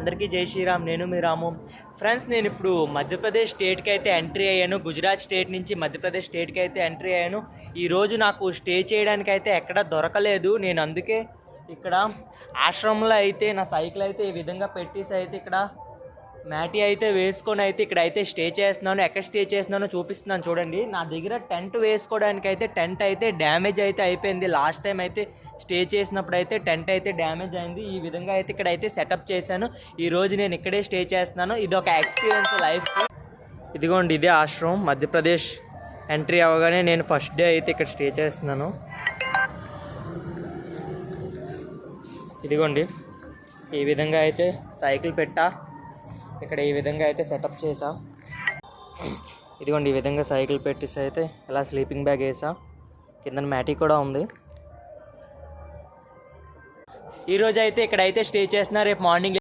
అందరికీ జై శ్రీరామ్. నేను మీ రాము. ఫ్రెండ్స్, నేను ఇప్పుడు మధ్యప్రదేశ్ స్టేట్కి అయితే ఎంట్రీ అయ్యాను. గుజరాత్ స్టేట్ నుంచి మధ్యప్రదేశ్ స్టేట్కి అయితే ఎంట్రీ అయ్యాను. ఈరోజు నాకు స్టే చేయడానికి అయితే ఎక్కడ దొరకలేదు. నేను అందుకే ఇక్కడ ఆశ్రమంలో అయితే నా సైకిల్ అయితే ఈ విధంగా పెట్టేసి అయితే ఇక్కడ మ్యాటీ అయితే వేసుకొని అయితే ఇక్కడ అయితే స్టే చేస్తున్నాను. ఎక్కడ స్టే చేస్తున్నానో చూపిస్తున్నాను చూడండి. నా దగ్గర టెంట్ వేసుకోవడానికి అయితే టెంట్ అయితే డ్యామేజ్ అయితే అయిపోయింది. లాస్ట్ టైం అయితే స్టే చేసినప్పుడు అయితే టెంట్ అయితే డ్యామేజ్ అయింది. ఈ విధంగా అయితే ఇక్కడ అయితే సెటప్ చేశాను. ఈరోజు నేను ఇక్కడే స్టే చేస్తున్నాను. ఇది ఒక ఎక్స్పీరియన్స్ లైఫ్. ఇదిగోండి, ఇదే ఆశ్రమం. మధ్యప్రదేశ్ ఎంట్రీ అవ్వగానే నేను ఫస్ట్ డే అయితే ఇక్కడ స్టే చేస్తున్నాను. ఇదిగోండి, ఈ విధంగా అయితే సైకిల్ పెట్టా ఇక్కడ ఈ విధంగా అయితే సెటప్ చేసా. ఇదిగోండి, ఈ విధంగా సైకిల్ పెట్టేసి అయితే ఇలా స్లీపింగ్ బ్యాగ్ వేసా. కింద మ్యాటీ కూడా ఉంది. ఈరోజు అయితే ఇక్కడైతే స్టే చేస్తున్నా. రేపు మార్నింగ్